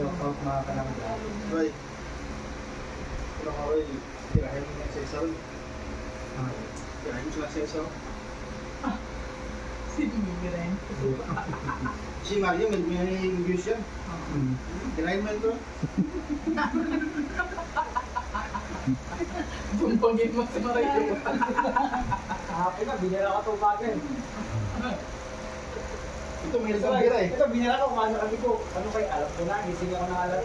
shout out mga kanangga. Roy. Kung ako Roy, tirahin mo sa isaw. Tirahin mo sa isaw. Sino rin? Si Mario, may views yan. Tirahin mo ito. Bumpagin mo si Mario. Kahapon na, binira ka ito bagay. Ito may bira eh. Ito, binira ko, kumano kami ko. Ano kayo, alam ko na, gising ako ng alas.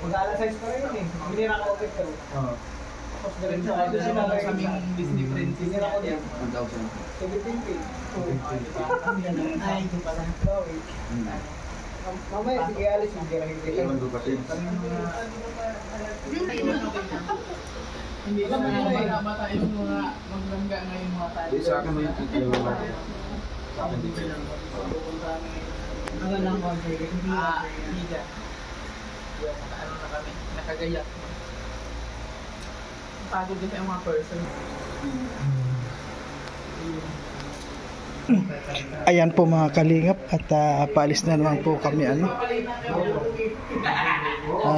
Mag-alas size pa rin eh. Binira ko ulit ito. Tapos diretso ako doon sila. Kaming Disney friends. Binira ko din. 1,000. 17. Ay, ito pala. Mamaya, sige alis, mag-gira-gira. Hindi lang mata yung mga maglangga ngayon mga tayo. Sa akin mo yung titilo mo. Sa akin dito. Ano lang ko, hindi Hindi. Ano na kami, nakagayak. Pagod din yung mga person. Ayan po mga kalingap at paalis na naman po kami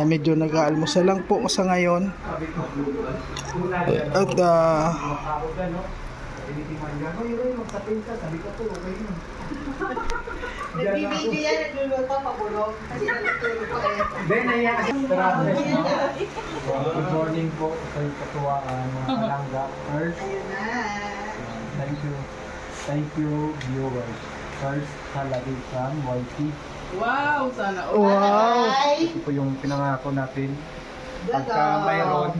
medyo nag-aalmusal lang po sa ngayon at nagbibidyo yan, nagluluto pabulong kasi nalutulog ko eh. Good morning po sa katuwaan mga kalangga. First, Ayun na. thank you viewers. First, halagi from YT. Wow! Sana all. wow, Ay! Ito po yung pinangako natin. Pagka Gaga. mayroon,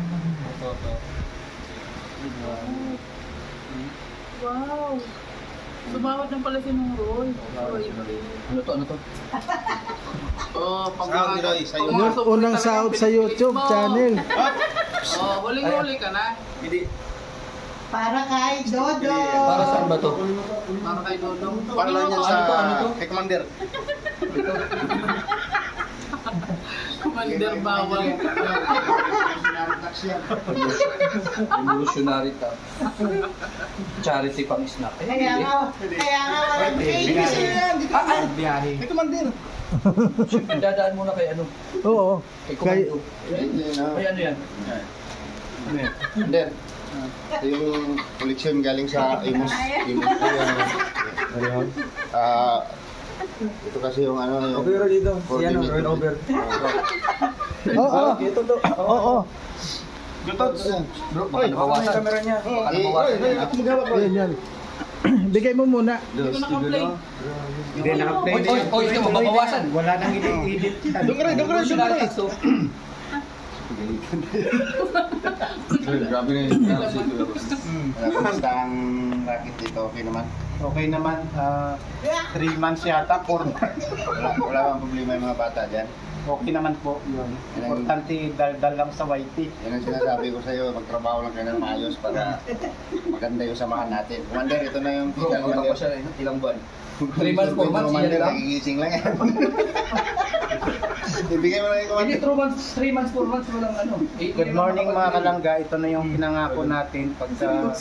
Wow! Sumawad ng pala si Nung Roy. Ano to? Oh, Sound ni Roy, sa'yo. unang sahod sa YouTube channel. Oh, huling-huli ka na. Hindi. Para kay Dodo. Para saan ba to? Para kay Dodong. Para lang yan sa kay Commander. Commander Bawang. Revolutionary tax. Charity pang snack. Kaya nga walang cake. biyahe. Kay Commander. Siyempre, dadaan muna kay ano? Oo, Kay kay, Komando. Ay, ano yan? Ano yan? Commander. Ito yung koleksyon galing sa Imus. Imus po yan. Ito kasi yung ano yung Pero dito, yan ang coordinate. over. oo, Ito to. oo, Bro, baka nabawasan. Camera niya. Baka nabawasan. Ako magawag ko. yan. Bigay mo muna. Hindi ko naka-play. Hindi naka-play. Oy, ito mo, mabawasan. Wala nang i-edit. Doon ka rin. Revolutionary tax to. Grabe na yun. Kamusta ang racket dito? Okay naman? Okay naman, 3 months yata, 4 months. Wala bang problema yung mga bata dyan? Okay naman po yun. Importante, dal lang sa YT. Yan ang sinasabi ko sa'yo, magtrabaho lang kayo ng maayos para maganda yung samahan natin. Commander, ito na yung Bro, kita maganda pa Commander. siya eh. Ilang buwan? 3 months, 4 months, Commander, yan lang. nagigising lang yan. Ibigay mo na yung Hindi, Commander. 3 months, 4 months, walang ano. Good morning mga kalangga, ito na yung pinangako natin pagka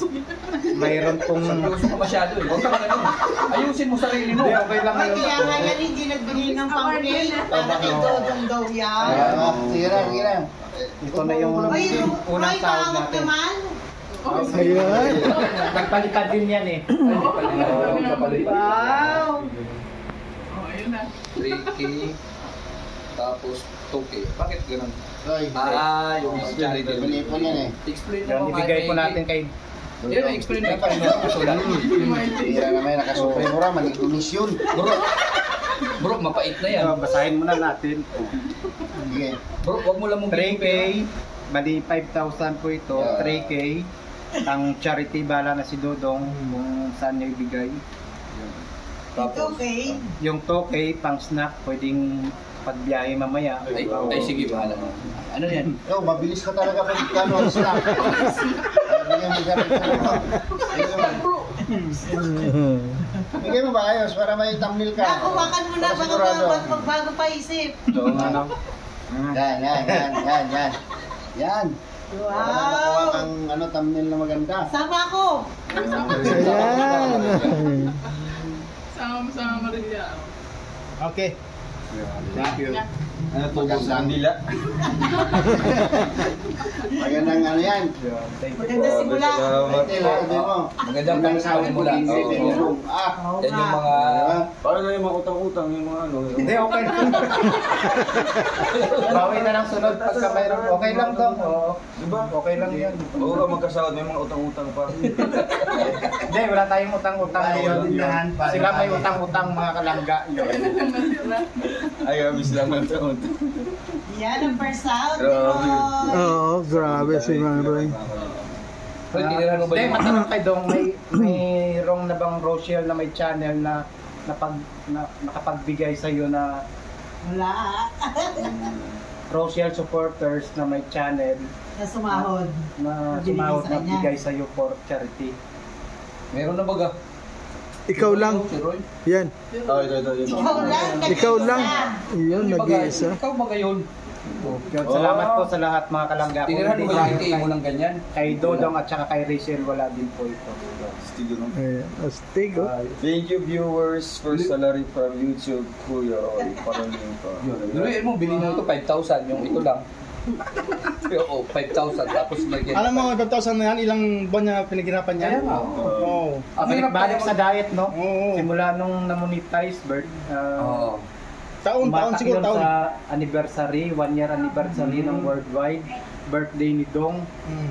mayroon pong... Seryoso ka masyado eh. Huwag ka ano. Ayusin mo sarili mo. Hindi, okay lang Ay, yun. kaya nga yan hindi nagbigay ng pang-cake. Para kay Dodong daw yan. Sige lang. Ito na yung Ay, unang sahod tawag natin. naman. Ayan. Nagpalipad din yan eh. Wow! Oh, ayun na. 3K, tapos 2K. Bakit ganun? Roy, Yung charity. pinipon yan eh. Explain Yan, mo ibigay po natin kay... Yan, explain mo. Sulat. Tira naman, nakasupremo ra, manikomisyon. Bro, mapait na yan. So, basahin muna natin. Sige. Bro, wag mo lang mong 3K, bali 5,000 po ito, 3K. Ang charity bala na si Dodong kung saan niya ibigay. It's okay. Yung 2K pang snack, pwedeng pagbiyahe mamaya. Ay, sige, bahala mo. Ano yan? Yo, mabilis ka talaga pag kano ang snack. Bigyan mo ganun sa Bigay mo ba ayos para may thumbnail ka? Nakuwakan mo na bago pa isip. Yan. Yan. Para makuha Wow! kang thumbnail na maganda. Sama ako! Ayan. Sama Maria. Okay. Thank you. Yeah. Ano, tubos ang dila. Magandang ano yan. Maganda simula. Salamat po. Magandang pagkasimula. Oo. Oo Yan yung nga. mga... Paano na yung mga utang-utang, yung mga ano? Hindi, okay lang. Bawi na lang sunod pagka mayroon. Okay lang daw. Oo. Diba? Okay lang yan. Oo ka magkasahod, may mga utang-utang pa. Hindi, wala tayong utang-utang ngayon. Sila may utang-utang mga kalangga. Ay, abis lang ng utang-utang. Yan ang first out. Grabe. Oo, grabe si Maroy. Hoy, tinirahan mo ba Hindi, yung... matanong kay Dong, mayroong na bang Rochelle na may channel na nakapagbigay sa iyo na Wala. Rochelle supporters na may channel Na sumahod. na Binigay sumahod sa na kanya. bigay sa iyo for charity? Meron na baga? Ikaw lang. Si Roy? Yan. Oh, ito. Ikaw lang. Ikaw lang. Yun, Hindi baga, nag-iisa. ikaw baga yun? Yun, salamat po sa lahat mga kalangga. Tinirahan mo ba yung tiin mo ng ganyan? Kay Dodong at saka kay Rachel, wala din po ito. Stigo lang. Ayan, astig oh. Thank you viewers for salary from YouTube, Kuya Roy. Parang yung pa. Duruin mo, bilhin mo ito 5,000, yung ito lang. Oo, 5,000, tapos lagyan. Alam mo, 5,000 na yan, ilang buwan niya pinaghirapan niya? Kaya nga. Oo. Balik sa diet, no? Oo. Simula nung na-monetize, Bert. Oo. Taon siguro, taon. Sa anniversary, 1 year anniversary ng worldwide. Birthday ni Dong,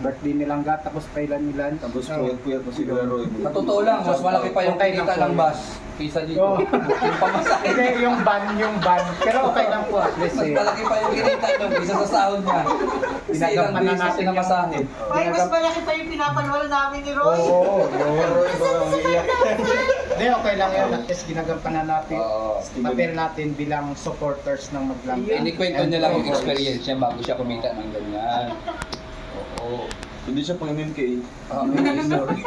birthday ni Langga, tapos kailan-ilan. Tapos puyat-puyat pa si Kuya Roy. Sa totoo lang, mas malaki pa yung Okay lang kinita po ng yun. bus kaysa dito. Oo. Yung pamasahe. Hindi, yung ban. Pero okay lang po at least Mas eh. malaki pa yung kinita nung isa sa sahod niya. Kasi ilang Ginagampanan beses natin na masahe. Ay, mas malaki pa yung pinapanood namin ni Roy. Oo, Kuya Roy, parang iyak. Hindi, okay lang yun. At least ginagampanan natin. Oo. Papel natin bilang supporters ng Maglangga. Inikwento niya lang yung experience niya bago siya kumita ng ganyan. Oo. Hindi siya pang MMK. May story.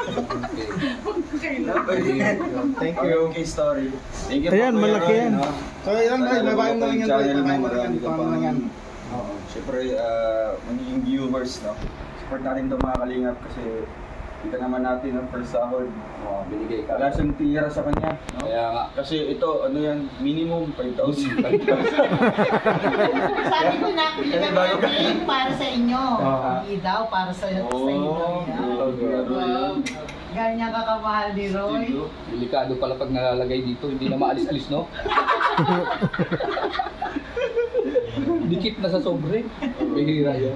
Thank you. MMK story. Thank you Ayan, po, Kuya malaki Roy, yan. no? So, ilang Sana babaeng lumabas lang yan, yung channel mo, babaeng marami ka lang pang yan. Oo. Siyempre, magiging viewers, no? Support natin itong mga kalingap kasi kita naman natin ang first sahod. Oo, binigay ka. Wala siyang tira sa kanya. No? Kaya nga. Kasi ito, ano yan, minimum 5,000. Sabi ko na, pilihan natin para sa inyo. Oo. Hindi daw, para sa inyo. Ganyan kakamahal ni Roy. Delikado pala pag nalalagay dito, hindi na maalis-alis, no? Dikit na sa sobre. Bihira yan.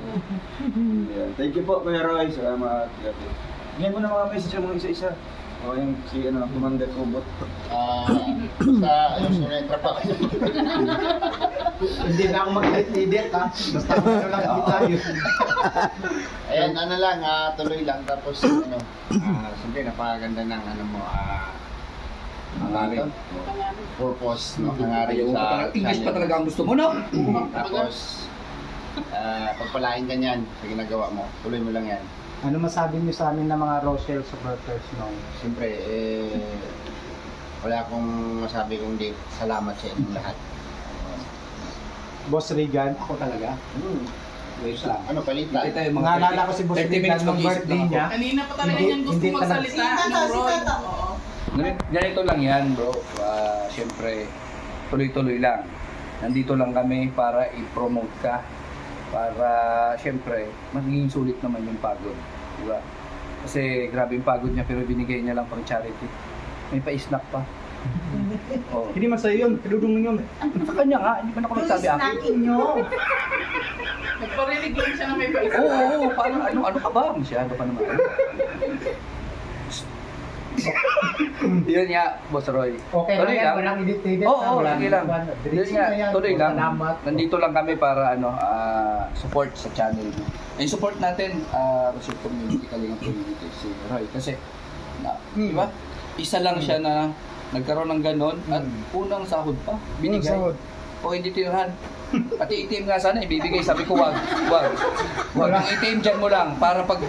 Thank you po, Kuya Roy. Salamat. Ngayon mo na mga message yung mga isa-isa. O yung si Commander Kubot. Sa, ayun, sumetra pa kayo. Hindi na ako mag-edit ha. Basta ano lang tayo. Ayan, ano lang, tuloy lang. Tapos, siyempre, napakaganda ng, hangarin. Purpose, no? Hangarin Ayaw sa pa talaga. English pa channel. talaga ang gusto mo, no? Tapos, pagpalain ka niyan sa ginagawa mo. Tuloy mo lang yan. Ano masabi niyo sa amin ng mga Rochelle supporters no? Siyempre, wala akong masabi kundi salamat sa inyong lahat. Boss Regan, ako talaga. Wait lang. Ano, palita? Kita yung mga Naalala ko si Boss 30 Regan minutes ng mag-isip birthday lang ako. niya. Kanina pa talaga Hindi- niyan gusto hindi magsalita Si Tato, ng si Roy. Tato. Oo. Ganito lang yan, bro. Siyempre, tuloy-tuloy lang. Nandito lang kami para i-promote ka. Para, siyempre, magiging sulit naman yung pagod. Diba? Kasi grabe yung pagod niya pero binigay niya lang pang charity. May pa-snack pa. Oh. Hindi man sa'yo yun, pinudong yun. Sa kanya nga, hindi ba ako nagsabi akin? Snacking nyo. Nagparinig lang siya na may paisa. Oo, parang ano ka ba? Masyado pa naman. Yun nga, Boss Roy. Okay lang Tuloy yan, walang edit-edit. Oo, sige lang. Yun nga, tuloy lang. Salamat. Nandito lang kami para support sa channel mo. And support natin Rochelle Community, Kalingap Community, si Roy. Kasi, di ba? Isa lang siya na nagkaroon ng ganon at unang sahod pa. Binigay. Unang sahod. O hindi tirahan. Pati ATM nga sana ibibigay. Sabi ko, wag. Wag. Ang ATM dyan mo lang para pag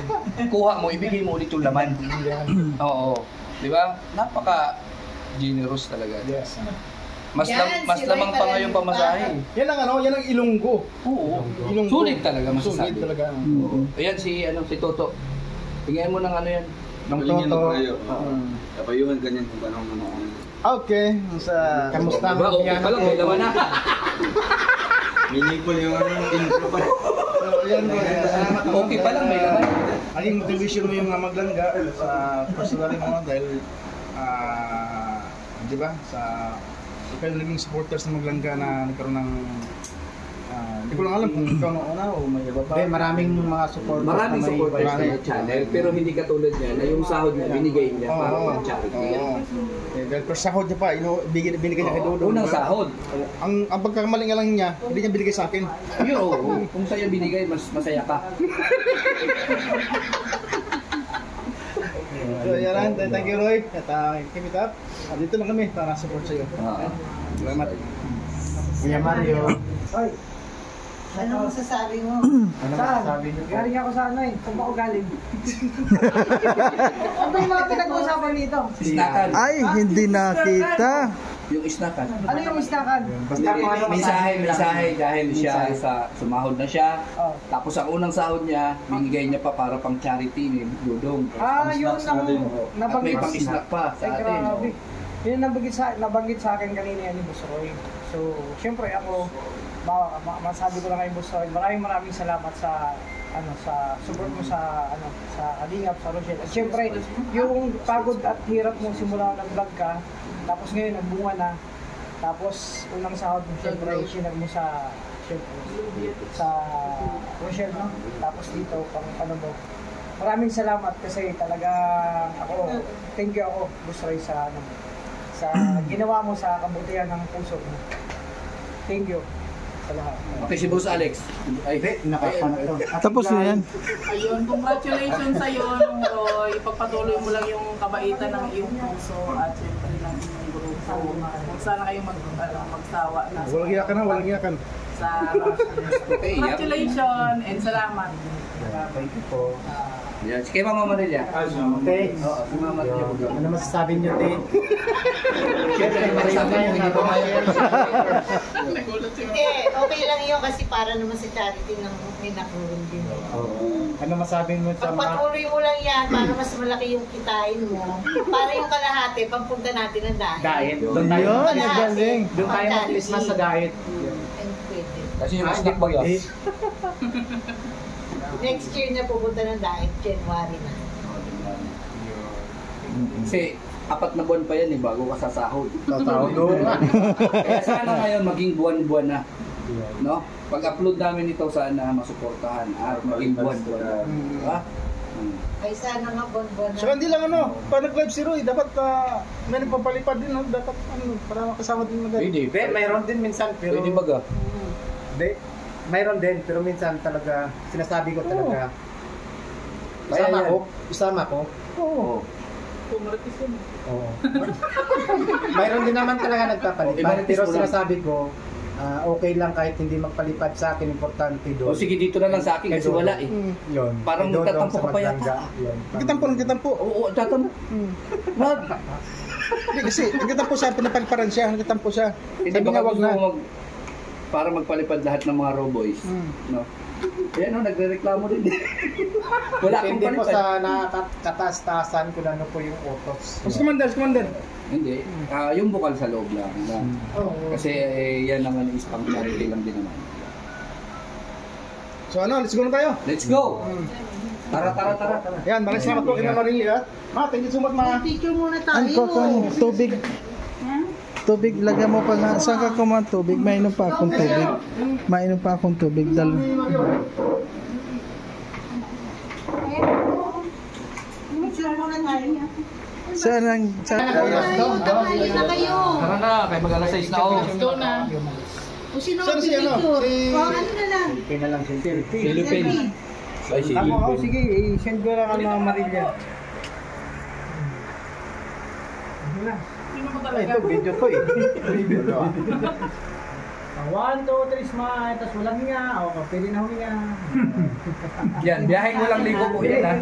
kuha mo, ibigay mo ulit yung laman. Oo. Di ba? Napaka generous talaga. Yes. Mas Yan, mas si lamang Roy pa pala ngayon yung pamasahe. Yan ang ilunggo. Oo. Ilonggo. Sulit talaga masasabi. Sulit talaga. Ayan si Toto. Tingnan mo ng ano yan. Ng Palingin Toto. mo kayo. Kapayuhan ka niyan kung anong ano. Okay, sa... Kamusta ang Diba? Okay piano pa lang, ko? may laman na. Meaningful yung intro pa. So, yan bro. Salamat ako. Okay pa lang, may laman. Naging motivation mo yung mga maglangga sa personally mo dahil di ba sa ikaw yung naging supporters ng maglangga na nagkaroon ng hindi ko lang alam kung ikaw na una o may iba pa. Hindi, maraming mga supporters Maraming na may supporters marami. sa channel, pero hindi katulad niya na yung sahod niya binigay niya para Oo. pang charity. Oo. Eh, dahil per sahod niya pa, binigay niya kay Dodo. Unang diba? sahod. Ang pagkakamaling nga lang niya, hindi niya binigay sa akin. Yun, oo. Kung sa'yo binigay, mas masaya ka. So, yan lang. Thank you, Roy. At keep it up. Dito lang kami para support sa iyo. Salamat. Kuya Mario. Ano masasabi mo? Ano masasabi niyo? Galing ako sa ano eh. Saan ba ako galing? Ano ba yung mga pinag-uusapan dito? Isnakan. Ay, hindi nakita. Yung isnakan. Ano yung istakan? Basta kung ano Mensahe dahil siya sa sumahod na siya. Oh. Tapos ang unang sahod niya, binigay niya pa para pang charity ni Dudong. Yun ang At may pang snack pa sa atin. grabe. Yun ang nabanggit sa akin kanina yan ni Boss Roy. So, syempre ako, masabi ko lang kay Boss Roy, maraming salamat sa sa support mo sa sa Kalingap, sa Rochelle. At syempre, yung pagod at hirap mo simula nag-vlog ka, tapos ngayon nagbunga na, tapos unang sahod mo syempre sinag mo sa Rochelle, no? Tapos dito pang mo. Maraming salamat kasi talagang ako, thank you ako, Boss Roy, sa sa ginawa mo sa kabutihan ng puso mo. Thank you sa lahat. Okay, si Boss Alex. Ay, Tapos na yan. Ayun, congratulations sa iyo, Roy. Ipagpatuloy mo lang yung kabaitan ng iyong puso at syempre ng iyong grupo. Kung sana kayo magsawa na Walang iyakan na, walang iyakan. sa congratulations and salamat. Thank you po. Yan, si Mama Marilia. Te, Si Mama Marilia. ano masasabi niyo, Te? Siyempre, masasabi mo, hindi pa kaya. Okay lang yun kasi para naman sa charity ng may nakulong din. Ano masabi mo sa mga... Pagpatuloy mo lang yan para mas malaki yung kitain mo. Para yung kalahati, pagpunta natin ng diet. Diet. Doon tayo. Yun, Kalahati, ang galing. Doon tayo pang mag-Christmas sa diet. And pwede. Kasi yung snack ba yun? Next year na pupunta ng diet, January na. Kasi 4 na buwan pa yan bago ka sasahod. Tatawag doon. Kaya sana ngayon maging buwan-buwan na. No? Pag-upload namin ito sana masuportahan at maging buwan-buwan na. Diba? Ay sana nga bonbon So, hindi lang pag nag-live si Roy, dapat may nagpapalipad din, no? Dapat para makasama din mag Pwede. Mayroon din minsan pero... Pwede baga. Hindi. Mayroon din pero minsan talaga sinasabi ko talaga. Isama ko. Oo. Kumaratis yun. Oo. Mayroon din naman talaga nagpapalipad Emeritus pero mo lang. sinasabi ko okay lang kahit hindi magpalipad sa akin, importante doon. O sige, dito na lang sa akin kasi wala eh. Yun. Parang Kay Dodong magtatampo sa ka pa yata. Maglangga. Yun. Nagkitampo. Oo, tatam. Wag. Hindi kasi, nagkitampo siya, pinapaliparan siya, nagkitampo siya. Hindi Sabi ba nga, wag gusto na. mo para magpalipad lahat ng mga roboys, no? Kaya nagrereklamo din. Wala akong Depende po palipad. sa nakataas-taasan kung ano po yung utos. Mas commander. Hindi. Yung bukal sa loob lang. Kasi yan naman is pang charity lang din naman. So let's go na tayo. Let's go! Tara. Yan, maraming salamat po kay Mama Marilia. Thank you so much, Ma. Picture muna tayo. Ano ko tubig? Tubig, lagyan mo pa nga. Saan ka kumuha ng tubig? Mainom pa akong tubig. Picture muna tayo. Saan ang... Alis na kayo. Tara na, kay mag-alas 6 na ako. Ito na. Kung sino Saan si ano? mag-picture? Ano na lang. Pina lang si Philippines. Ay, si Ako, sige, i-send ko lang ang mga Marilya. Sino mo Ay, talaga? ito, video to eh. Video to 1, 2, 3, smile, tapos walang hinga. O, pwede na huminga. Yan, biyahe ko lang ligo po yan ha.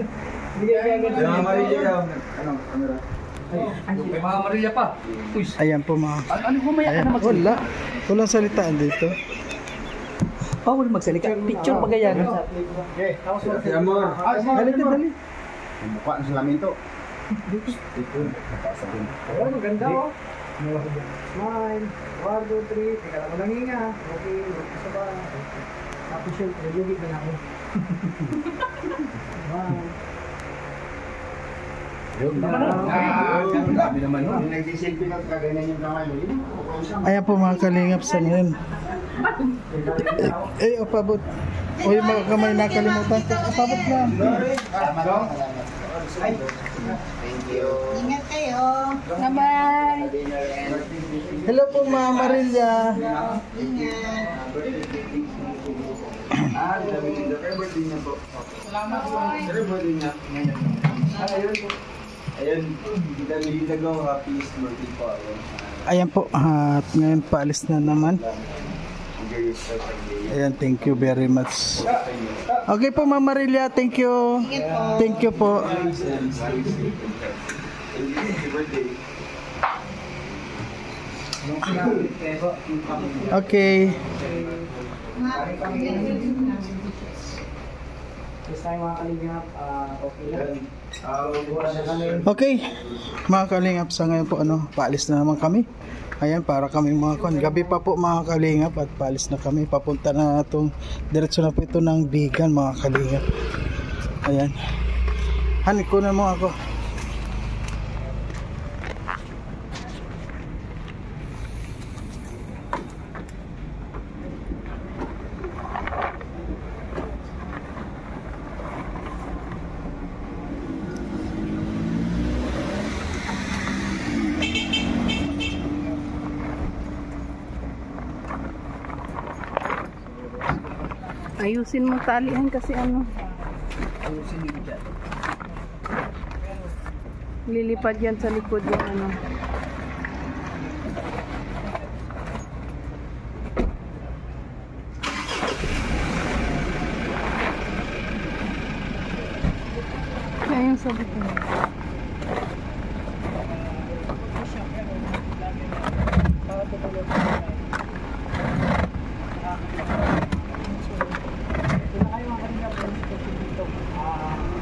Hindi kaya ganun. Mama Marilia daw. Ano, camera? May mga Maria pa. Uy, Ayan po mga... ano ko maya Ayan, wala. Walang salitaan dito. Bawal magsalita. Picture pa ganyan. Okay, tapos Si Amor. Dali. Mukha ng salamin to. oh, maganda oh. Smile. 1, 2, 3. Teka lang, walang hinga. Okay, isa ba? Tapos yun, nilugit na ako. Smile. Yung dami naman nun. Yung nagsisilpi ka, kaganyan yung kamay mo. Yun, okay siya. Ayan po mga kalingap sa ngayon. Pabot. O yung mga kamay nakalimutan ko. Pabot na. Thank you. Ingat kayo. Bye-bye! Hello po Ma'am Marilia. Ingat. birthday niya po. Salamat po. Birthday niya. Ayun, kita Melinda Go, happy birthday po. Ayan po. At ngayon paalis na naman. Ayan, thank you very much. Okay po Ma'am Marilia, thank you. Thank you po. Okay. This time mga kalingap, okay lang. Okay. Mga kalingap, sa ngayon po paalis na naman kami. Ayan, para kami gabi pa po mga kalingap at paalis na kami. Papunta na itong diretso na po ito ng Bigan mga kalingap. Ayan. Hanik ko na mo ako. Ayusin mo talian kasi Ayusin nyo dyan. lilipad yan sa likod yung Ayun sabi ko.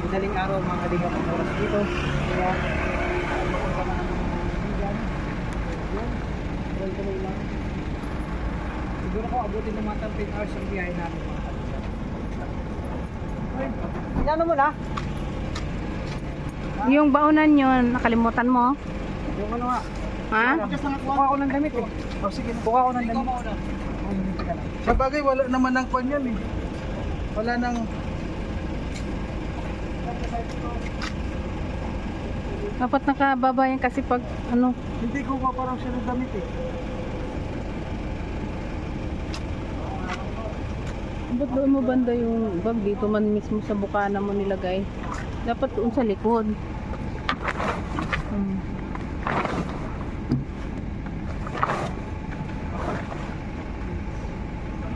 Madaling araw mga kalingap ang oras dito. Kaya, mapunta na ng Bigan. Yun, tuloy-tuloy lang. Siguro ko abutin ng mga 10 hours ang biyahe namin mga kalingap. Ano mo na? Yung baunan yun, nakalimutan mo? Yung ano nga? Ha? Kuha ko ng damit eh. O sige, kuha ko ng damit. Sa bagay, wala naman ng kwan yan eh. Wala nang... Dapat nakababa yan kasi pag Hindi ko pa parang siya ng damit eh. ba't doon mo banda yung bag dito man mismo sa bukana mo nilagay? Dapat doon sa likod.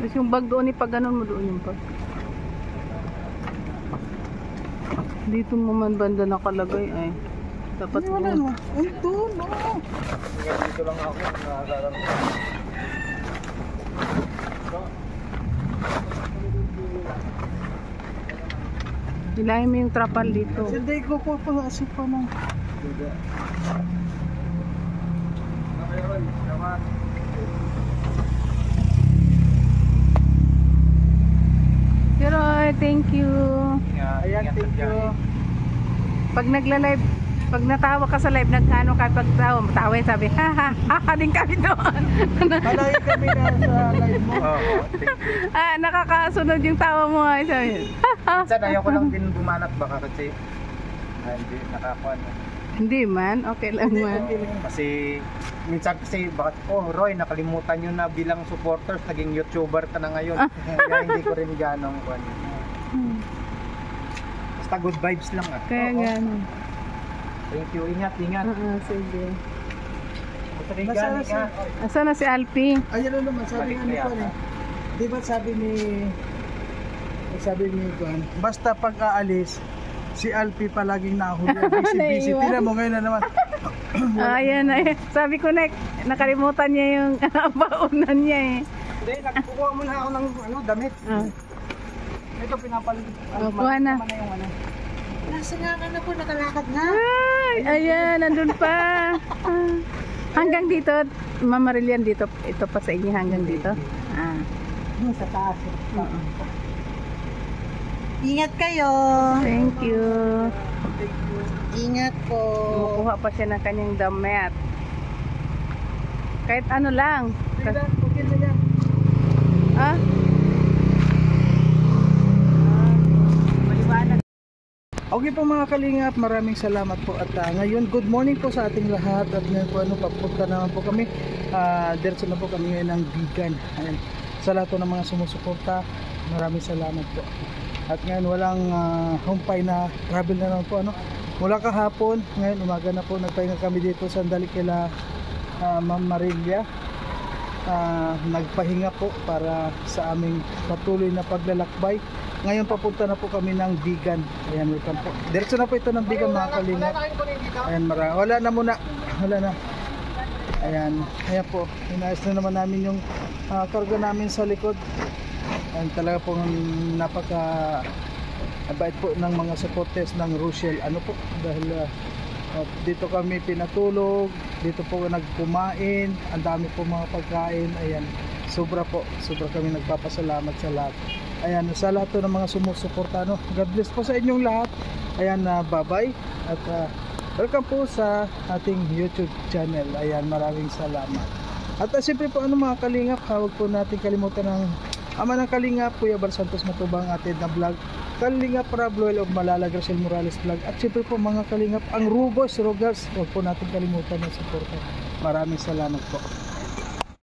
Tapos yung bag doon, ipag ganon mo doon yung bag. Dito mo man banda nakalagay ay. Dapat doon. Ay, doon, Dito lang ako, nakakaramdaman. Hilahin mo yung trapal dito. Hindi ko po pang-asip pa ng... Pero thank you. Ayan, thank you. Pag nagla-live, pag natawa ka sa live, nag-ano ka pag tawa yun, sabi, ha ha, ha din kami doon. Malayo kami na sa live mo. Nakakasunod yung tawa mo. Ay, sabi, ha ha. Minsan ayaw ko lang din bumanat baka kasi hindi nakakuha na. Hindi man, okay lang man. Kasi minsan kasi bakit Roy nakalimutan nyo na bilang supporters naging YouTuber ka na ngayon. Kaya hindi ko rin ganong kuwan. Basta good vibes lang Kaya gano'n. Thank you, ingat. Sige. Masarigan ka. Asa na si Alpi? Ayan na naman, sabi nga ni Kwan eh. Di ba sabi ni Kwan, basta pag aalis, si Alpi palaging nahuli. Busy-busy. Naiwan. Tira mo ngayon na naman. Ayan, ayan. Sabi ko na, nakalimutan niya yung baunan niya eh. Hindi, nagkukuha muna ako ng damit. Ito pinapalit. Kuha na. Nasa nga ka na po, nakalakad na. Ay, ayan, nandun pa. Hanggang dito, Ma'am Marilyn, dito, ito pa sa inyo hanggang dito? Ah. Doon sa taas. Ingat kayo. Thank you. Ingat po. Kumukuha pa siya ng kanyang damit. Kahit ano lang. Ah? Maliwanag. Okay po mga kalingap, maraming salamat po at ngayon good morning po sa ating lahat at ngayon po papunta naman po kami diretso na po kami ngayon ng Bigan. Ayan. Sa lahat po ng mga sumusuporta, maraming salamat po at ngayon walang humpay na travel na naman po mula kahapon, ngayon umaga na po nagpahinga kami dito sandali kila Ma'am Marilia. Nagpahinga po para sa aming patuloy na paglalakbay. Ngayon papunta na po kami ng Bigan. Ayan, welcome po. Diretso na po ito ng Bigan mga kalingap. Ayan, wala na muna. Wala na. Ayan, ayan po. Inayos na naman namin yung karga namin sa likod. Ayan, talaga po napaka bait po ng mga supporters ng Rochelle. Ano po, dahil dito kami pinatulog, dito po nagkumain, ang dami po mga pagkain. Ayan, sobra kami nagpapasalamat sa lahat. Ayan, sa lahat po ng mga sumusuporta, God bless po sa inyong lahat. Ayan, bye-bye at welcome po sa ating YouTube channel. Ayan, maraming salamat. At siyempre po mga kalingap, huwag po natin kalimutan ng ama ng kalingap, Kuya Bar Santos Matubang, atin na vlog, Kalingap Rabloel of Malala, Graciel Morales vlog, at siyempre po mga kalingap, ang Rugos, huwag po natin kalimutan ng suporta. Maraming salamat po.